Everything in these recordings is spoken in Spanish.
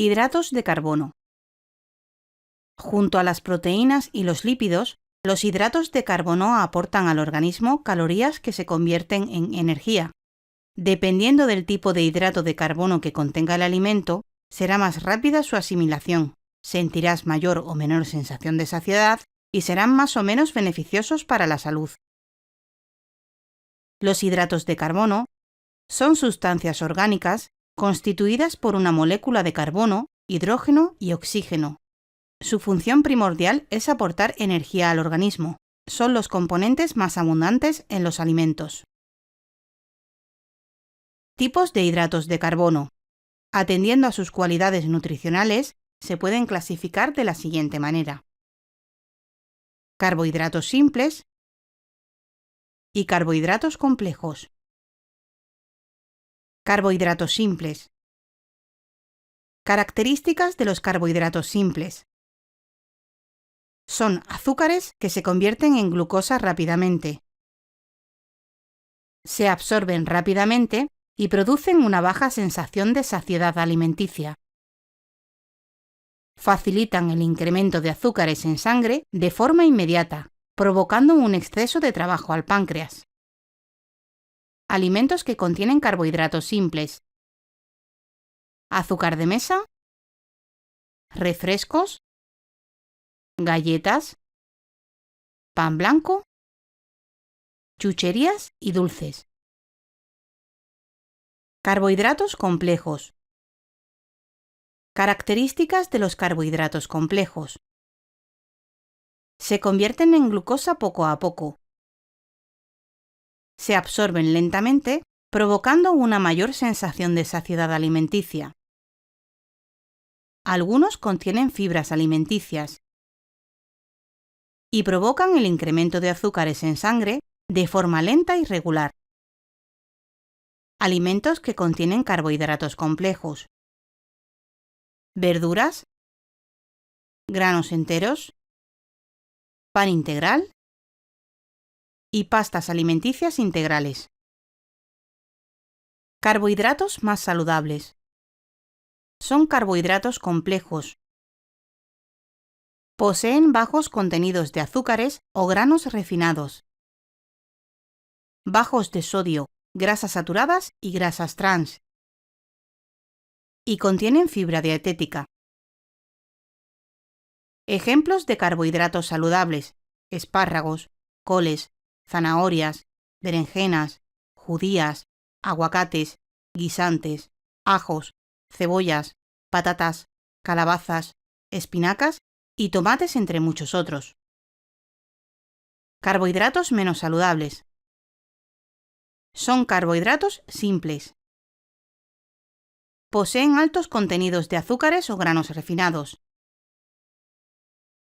Hidratos de carbono. Junto a las proteínas y los lípidos, los hidratos de carbono aportan al organismo calorías que se convierten en energía. Dependiendo del tipo de hidrato de carbono que contenga el alimento, será más rápida su asimilación, sentirás mayor o menor sensación de saciedad y serán más o menos beneficiosos para la salud. Los hidratos de carbono son sustancias orgánicas constituidas por una molécula de carbono, hidrógeno y oxígeno. Su función primordial es aportar energía al organismo. Son los componentes más abundantes en los alimentos. Tipos de hidratos de carbono. Atendiendo a sus cualidades nutricionales, se pueden clasificar de la siguiente manera: carbohidratos simples y carbohidratos complejos. Carbohidratos simples. Características de los carbohidratos simples. Son azúcares que se convierten en glucosa rápidamente. Se absorben rápidamente y producen una baja sensación de saciedad alimenticia. Facilitan el incremento de azúcares en sangre de forma inmediata, provocando un exceso de trabajo al páncreas. Alimentos que contienen carbohidratos simples. Azúcar de mesa, refrescos, galletas, pan blanco, chucherías y dulces. Carbohidratos complejos. Características de los carbohidratos complejos. Se convierten en glucosa poco a poco. Se absorben lentamente, provocando una mayor sensación de saciedad alimenticia. Algunos contienen fibras alimenticias y provocan el incremento de azúcares en sangre de forma lenta y regular. Alimentos que contienen carbohidratos complejos. Verduras, granos enteros, pan integral y pastas alimenticias integrales. Carbohidratos más saludables. Son carbohidratos complejos. Poseen bajos contenidos de azúcares o granos refinados. Bajos de sodio, grasas saturadas y grasas trans. Y contienen fibra dietética. Ejemplos de carbohidratos saludables: espárragos, coles, zanahorias, berenjenas, judías, aguacates, guisantes, ajos, cebollas, patatas, calabazas, espinacas y tomates, entre muchos otros. Carbohidratos menos saludables. Son carbohidratos simples. Poseen altos contenidos de azúcares o granos refinados.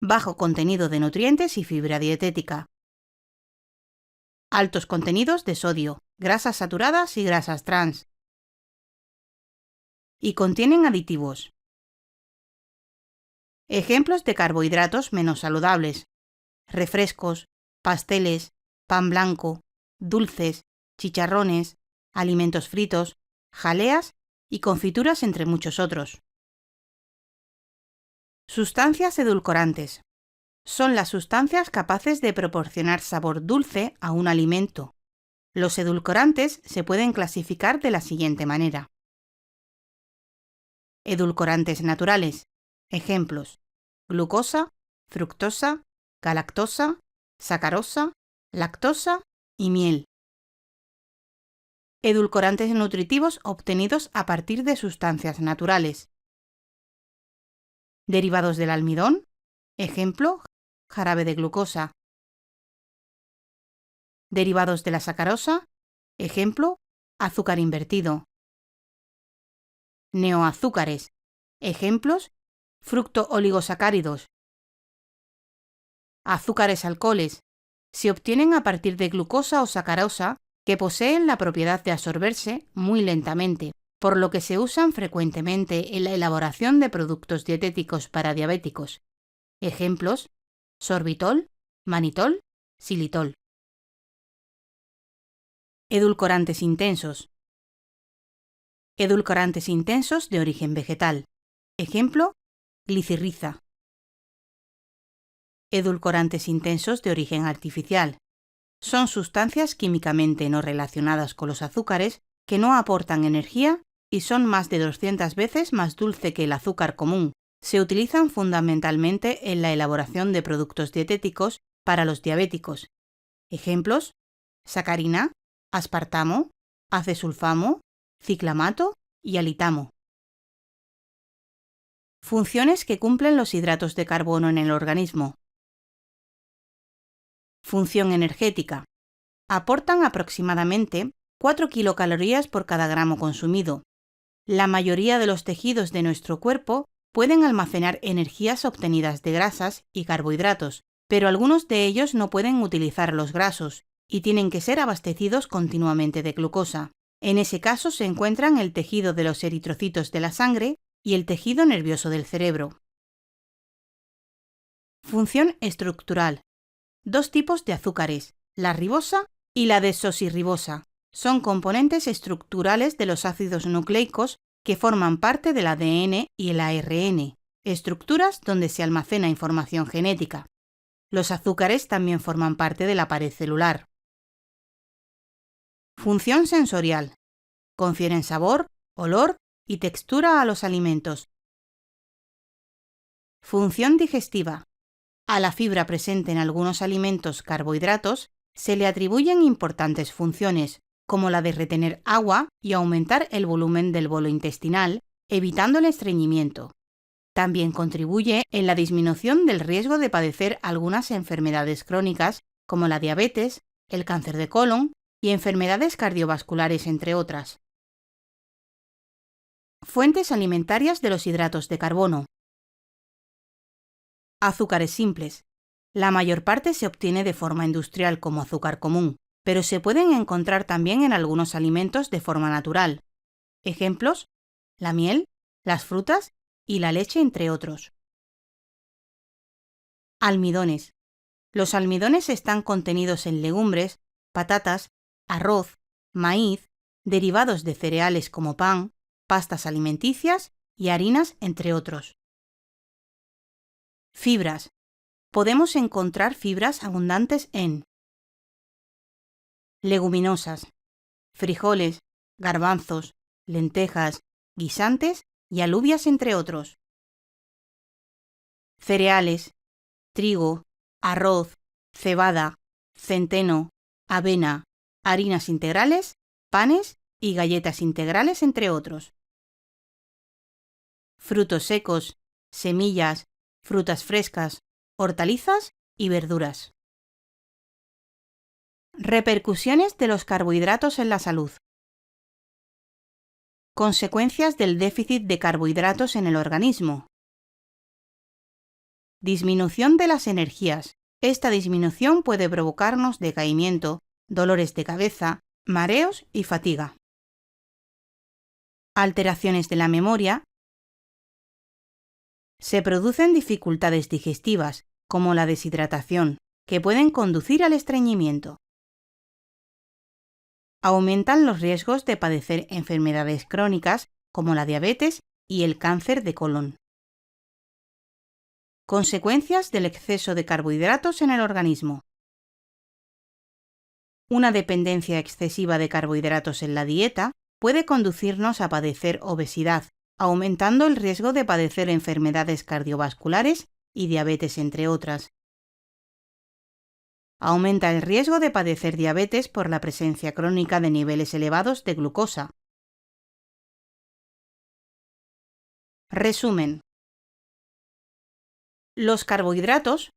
Bajo contenido de nutrientes y fibra dietética. Altos contenidos de sodio, grasas saturadas y grasas trans. Y contienen aditivos. Ejemplos de carbohidratos menos saludables: refrescos, pasteles, pan blanco, dulces, chicharrones, alimentos fritos, jaleas y confituras, entre muchos otros. Sustancias edulcorantes. Son las sustancias capaces de proporcionar sabor dulce a un alimento. Los edulcorantes se pueden clasificar de la siguiente manera: edulcorantes naturales. Ejemplos: glucosa, fructosa, galactosa, sacarosa, lactosa y miel. Edulcorantes nutritivos obtenidos a partir de sustancias naturales. Derivados del almidón. Ejemplo: jarabe de glucosa. Derivados de la sacarosa. Ejemplo: azúcar invertido. Neoazúcares. Ejemplos: fructooligosacáridos. Azúcares alcoholes. Se obtienen a partir de glucosa o sacarosa que poseen la propiedad de absorberse muy lentamente, por lo que se usan frecuentemente en la elaboración de productos dietéticos para diabéticos. Ejemplos: sorbitol, manitol, xilitol. Edulcorantes intensos. Edulcorantes intensos de origen vegetal. Ejemplo, glicirriza. Edulcorantes intensos de origen artificial. Son sustancias químicamente no relacionadas con los azúcares que no aportan energía y son más de 200 veces más dulce que el azúcar común. Se utilizan fundamentalmente en la elaboración de productos dietéticos para los diabéticos. Ejemplos: sacarina, aspartamo, acesulfamo, ciclamato y alitamo. Funciones que cumplen los hidratos de carbono en el organismo. Función energética. Aportan aproximadamente 4 kilocalorías por cada gramo consumido. La mayoría de los tejidos de nuestro cuerpo pueden almacenar energías obtenidas de grasas y carbohidratos, pero algunos de ellos no pueden utilizar los grasos y tienen que ser abastecidos continuamente de glucosa. En ese caso se encuentran el tejido de los eritrocitos de la sangre y el tejido nervioso del cerebro. Función estructural. 2 tipos de azúcares, la ribosa y la desoxirribosa. Son componentes estructurales de los ácidos nucleicos que forman parte del ADN y el ARN, estructuras donde se almacena información genética. Los azúcares también forman parte de la pared celular. Función sensorial. Confieren sabor, olor y textura a los alimentos. Función digestiva. A la fibra presente en algunos alimentos carbohidratos se le atribuyen importantes funciones, como la de retener agua y aumentar el volumen del bolo intestinal, evitando el estreñimiento. También contribuye en la disminución del riesgo de padecer algunas enfermedades crónicas, como la diabetes, el cáncer de colon y enfermedades cardiovasculares, entre otras. Fuentes alimentarias de los hidratos de carbono. Azúcares simples. La mayor parte se obtiene de forma industrial como azúcar común, pero se pueden encontrar también en algunos alimentos de forma natural. Ejemplos: la miel, las frutas y la leche, entre otros. Almidones. Los almidones están contenidos en legumbres, patatas, arroz, maíz, derivados de cereales como pan, pastas alimenticias y harinas, entre otros. Fibras. Podemos encontrar fibras abundantes en leguminosas, frijoles, garbanzos, lentejas, guisantes y alubias, entre otros. Cereales, trigo, arroz, cebada, centeno, avena, harinas integrales, panes y galletas integrales, entre otros. Frutos secos, semillas, frutas frescas, hortalizas y verduras. Repercusiones de los carbohidratos en la salud. Consecuencias del déficit de carbohidratos en el organismo. Disminución de las energías. Esta disminución puede provocarnos decaimiento, dolores de cabeza, mareos y fatiga. Alteraciones de la memoria. Se producen dificultades digestivas, como la deshidratación, que pueden conducir al estreñimiento. Aumentan los riesgos de padecer enfermedades crónicas, como la diabetes y el cáncer de colon. Consecuencias del exceso de carbohidratos en el organismo. Una dependencia excesiva de carbohidratos en la dieta puede conducirnos a padecer obesidad, aumentando el riesgo de padecer enfermedades cardiovasculares y diabetes, entre otras. Aumenta el riesgo de padecer diabetes por la presencia crónica de niveles elevados de glucosa. Resumen. Los carbohidratos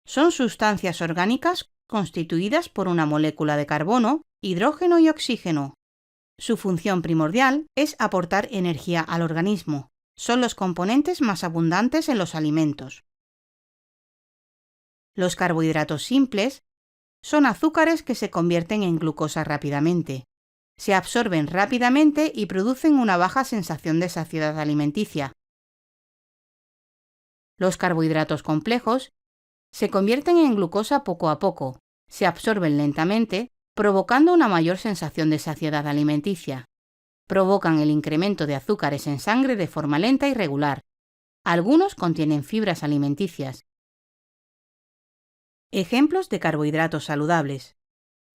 son sustancias orgánicas constituidas por una molécula de carbono, hidrógeno y oxígeno. Su función primordial es aportar energía al organismo. Son los componentes más abundantes en los alimentos. Los carbohidratos simples son azúcares que se convierten en glucosa rápidamente. Se absorben rápidamente y producen una baja sensación de saciedad alimenticia. Los carbohidratos complejos se convierten en glucosa poco a poco, se absorben lentamente, provocando una mayor sensación de saciedad alimenticia. Provocan el incremento de azúcares en sangre de forma lenta y regular. Algunos contienen fibras alimenticias. Ejemplos de carbohidratos saludables: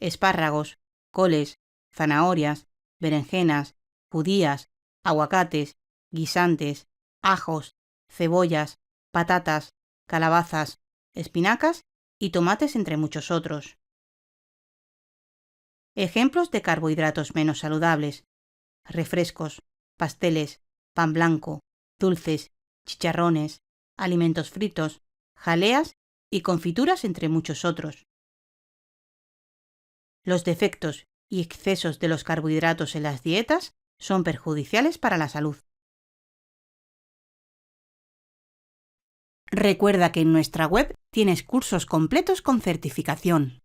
espárragos, coles, zanahorias, berenjenas, judías, aguacates, guisantes, ajos, cebollas, patatas, calabazas, espinacas y tomates, entre muchos otros. Ejemplos de carbohidratos menos saludables: refrescos, pasteles, pan blanco, dulces, chicharrones, alimentos fritos, jaleas y confituras, entre muchos otros. Los defectos y excesos de los carbohidratos en las dietas son perjudiciales para la salud. Recuerda que en nuestra web tienes cursos completos con certificación.